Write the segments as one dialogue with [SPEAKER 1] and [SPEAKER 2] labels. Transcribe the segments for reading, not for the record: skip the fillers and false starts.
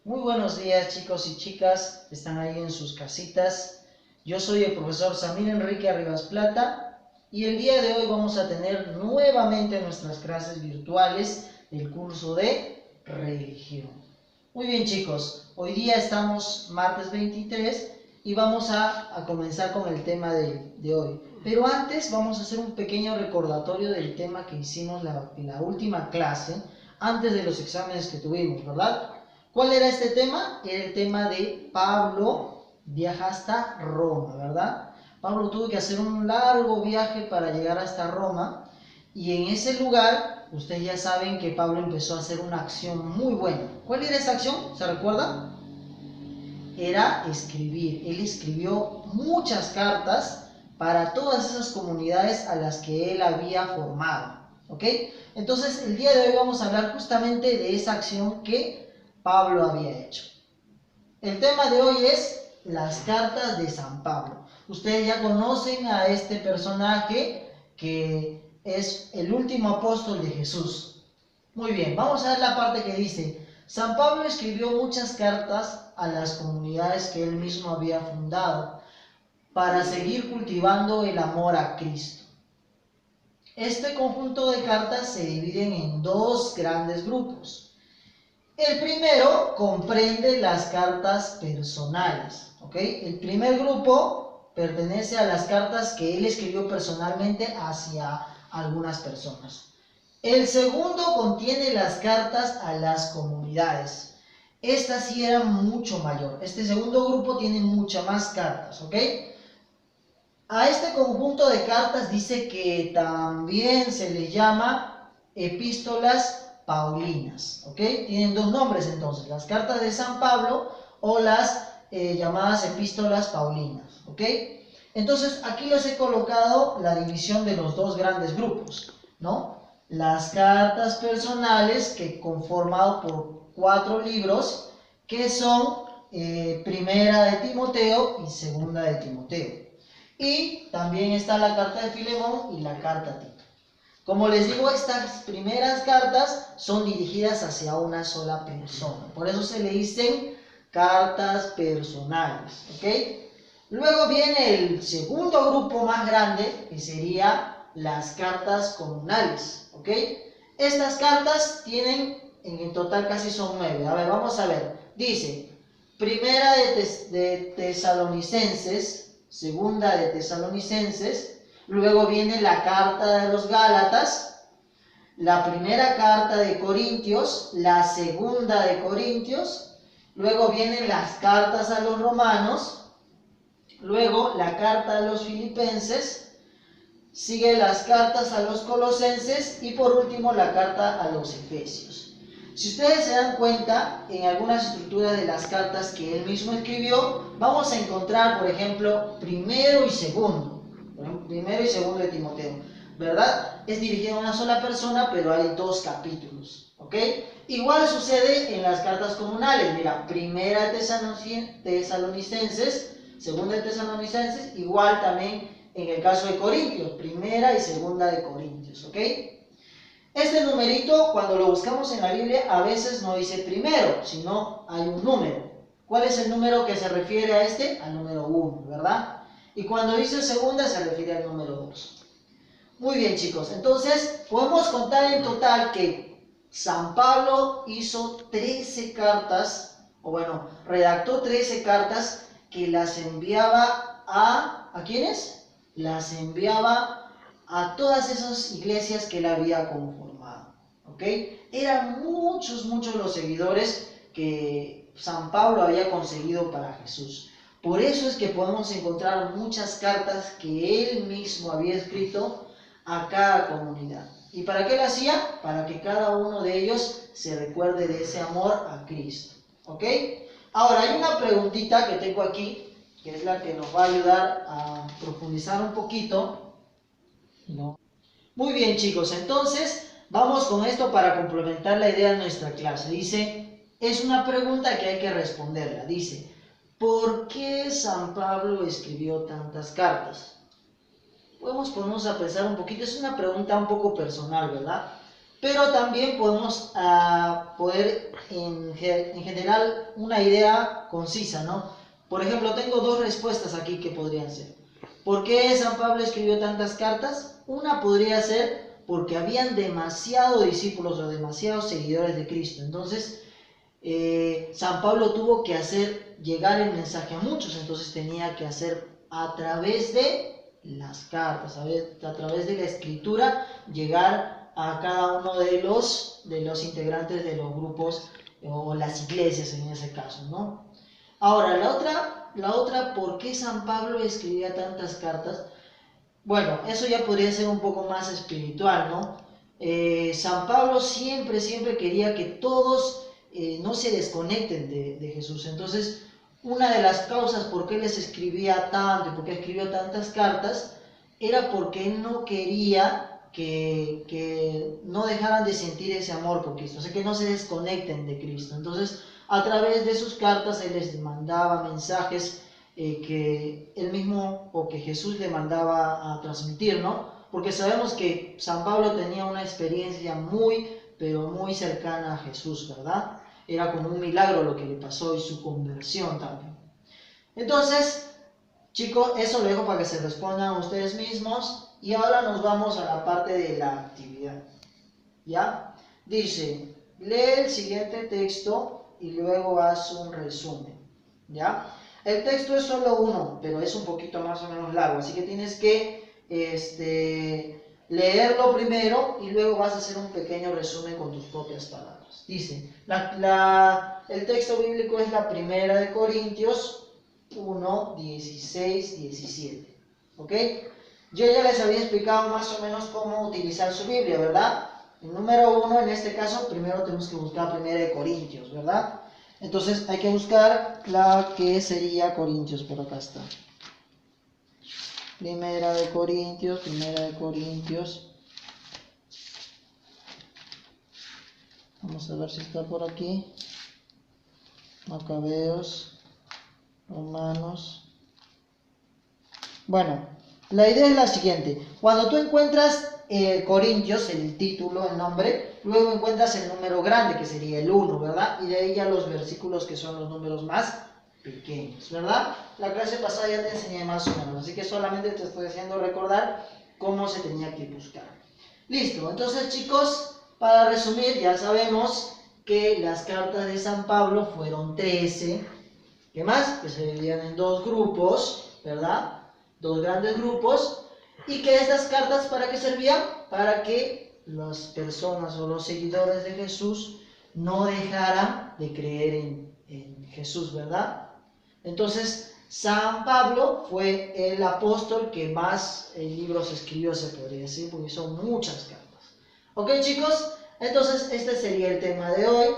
[SPEAKER 1] Muy buenos días, chicos y chicas, están ahí en sus casitas. Yo soy el profesor Samir Enrique Arribas Plata y el día de hoy vamos a tener nuevamente nuestras clases virtuales del curso de religión. Muy bien, chicos, hoy día estamos martes 23 y vamos a comenzar con el tema de hoy. Pero antes vamos a hacer un pequeño recordatorio del tema que hicimos en la última clase, antes de los exámenes que tuvimos, ¿verdad? ¿Cuál era este tema? Era el tema de Pablo viaja hasta Roma, ¿verdad? Pablo tuvo que hacer un largo viaje para llegar hasta Roma y en ese lugar, ustedes ya saben que Pablo empezó a hacer una acción muy buena. ¿Cuál era esa acción? ¿Se recuerda? Era escribir. Él escribió muchas cartas para todas esas comunidades a las que él había formado, ¿ok? Entonces, el día de hoy vamos a hablar justamente de esa acción que Pablo había hecho. El tema de hoy es las cartas de San Pablo. Ustedes ya conocen a este personaje que es el último apóstol de Jesús. Muy bien, vamos a ver la parte que dice: San Pablo escribió muchas cartas a las comunidades que él mismo había fundado para seguir cultivando el amor a Cristo. Este conjunto de cartas se dividen en dos grandes grupos. El primero comprende las cartas personales, ¿ok? El primer grupo pertenece a las cartas que él escribió personalmente hacia algunas personas. El segundo contiene las cartas a las comunidades. Esta sí era mucho mayor. Este segundo grupo tiene muchas más cartas, ¿ok? A este conjunto de cartas dice que también se le llama epístolas paulinas, ¿ok? Tienen dos nombres entonces, las cartas de San Pablo o las llamadas epístolas paulinas, ¿ok? Entonces aquí les he colocado la división de los dos grandes grupos, ¿no? Las cartas personales que conformado por 4 libros que son Primera de Timoteo y Segunda de Timoteo. Y también está la carta de Filemón y la carta a Tito. Como les digo, estas primeras cartas son dirigidas hacia una sola persona. Por eso se le dicen cartas personales, ¿ok? Luego viene el segundo grupo más grande, que sería las cartas comunales, ¿ok? Estas cartas tienen, en total casi son 9. A ver, vamos a ver. Dice, Primera de Tesalonicenses, Segunda de Tesalonicenses, luego viene la carta de los Gálatas, la primera carta de Corintios, la segunda de Corintios, luego vienen las cartas a los romanos, luego la carta a los filipenses, sigue las cartas a los colosenses y por último la carta a los efesios. Si ustedes se dan cuenta, en algunas estructuras de las cartas que él mismo escribió, vamos a encontrar, por ejemplo, primero y segundo de Timoteo, ¿verdad? Es dirigido a una sola persona, pero hay 2 capítulos, ¿ok? Igual sucede en las cartas comunales. Mira, primera de Tesalonicenses, segunda de Tesalonicenses, igual también en el caso de Corintios, primera y segunda de Corintios, ¿ok? Este numerito, cuando lo buscamos en la Biblia, a veces no dice primero, sino hay un número. ¿Cuál es el número que se refiere a este? Al número 1, ¿verdad? Y cuando dice segunda, se refiere al número 2. Muy bien, chicos. Entonces, podemos contar en total que San Pablo hizo 13 cartas, o bueno, redactó 13 cartas que las enviaba ¿a quiénes? Las enviaba a todas esas iglesias que él había conformado, ¿ok? Eran muchos los seguidores que San Pablo había conseguido para Jesús. Por eso es que podemos encontrar muchas cartas que él mismo había escrito a cada comunidad. ¿Y para qué lo hacía? Para que cada uno de ellos se recuerde de ese amor a Cristo, ¿ok? Ahora, hay una preguntita que tengo aquí, que es la que nos va a ayudar a profundizar un poquito, ¿no? Muy bien, chicos, entonces vamos con esto para complementar la idea de nuestra clase. Dice, es una pregunta que hay que responderla. Dice, ¿por qué San Pablo escribió tantas cartas? Podemos ponernos a pensar un poquito, es una pregunta un poco personal, ¿verdad? Pero también podemos poder en general una idea concisa, ¿no? Por ejemplo, tengo dos respuestas aquí que podrían ser. ¿Por qué San Pablo escribió tantas cartas? Una podría ser porque habían demasiados discípulos o demasiados seguidores de Cristo. Entonces, San Pablo tuvo que hacer llegar el mensaje a muchos, entonces tenía que hacer a través de las cartas, a través de la escritura, llegar a cada uno de los integrantes de los grupos o las iglesias en ese caso, ¿no? Ahora, la otra, ¿por qué San Pablo escribía tantas cartas? Bueno, eso ya podría ser un poco más espiritual, ¿no? San Pablo siempre quería que todos no se desconecten de Jesús. Entonces, una de las causas por qué les escribía tanto y por qué escribió tantas cartas era porque él no quería que no dejaran de sentir ese amor por Cristo, o sea, que no se desconecten de Cristo. Entonces, a través de sus cartas, él les mandaba mensajes que él mismo o que Jesús le mandaba a transmitir, ¿no? Porque sabemos que San Pablo tenía una experiencia pero muy cercana a Jesús, ¿verdad? Era como un milagro lo que le pasó y su conversión también. Entonces, chicos, eso lo dejo para que se respondan ustedes mismos. Y ahora nos vamos a la parte de la actividad. ¿Ya? Dice, lee el siguiente texto y luego haz un resumen. ¿Ya? El texto es solo uno, pero es un poquito más o menos largo, así que tienes que leerlo primero y luego vas a hacer un pequeño resumen con tus propias palabras. Dice, el texto bíblico es la primera de Corintios 1, 16, 17. ¿Ok? Yo ya les había explicado más o menos cómo utilizar su Biblia, ¿verdad? El número 1, en este caso, primero tenemos que buscar primera de Corintios, ¿verdad? Entonces hay que buscar la que sería Corintios, por acá está. Primera de Corintios. Vamos a ver si está por aquí. Macabeos, Romanos. Bueno, la idea es la siguiente. Cuando tú encuentras Corintios, el título, el nombre, luego encuentras el número grande, que sería el 1, ¿verdad? Y de ahí ya los versículos que son los números más pequeños, ¿verdad? La clase pasada ya te enseñé más o menos, así que solamente te estoy haciendo recordar cómo se tenía que buscar. Listo, entonces chicos, para resumir, ya sabemos que las cartas de San Pablo fueron 13. ¿Qué más? Que se dividían en dos grupos, ¿verdad? Dos grandes grupos. Y que estas cartas, ¿para qué servían? Para que las personas o los seguidores de Jesús no dejaran de creer en Jesús, ¿verdad? Entonces, San Pablo fue el apóstol que más libros escribió, se podría decir, porque son muchas cartas. ¿Ok, chicos? Entonces, este sería el tema de hoy.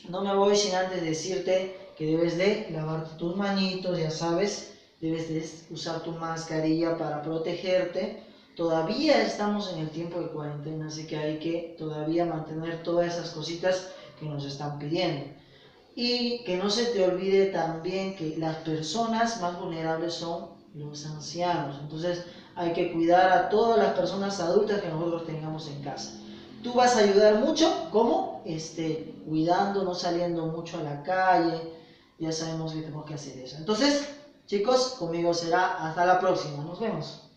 [SPEAKER 1] No me voy sin antes decirte que debes de lavarte tus manitos, ya sabes, debes de usar tu mascarilla para protegerte. Todavía estamos en el tiempo de cuarentena, así que hay que todavía mantener todas esas cositas que nos están pidiendo. Y que no se te olvide también que las personas más vulnerables son los ancianos. Entonces hay que cuidar a todas las personas adultas que nosotros tengamos en casa. Tú vas a ayudar mucho, ¿cómo? Cuidando, no saliendo mucho a la calle. Ya sabemos que tenemos que hacer eso. Entonces, chicos, conmigo será hasta la próxima. Nos vemos.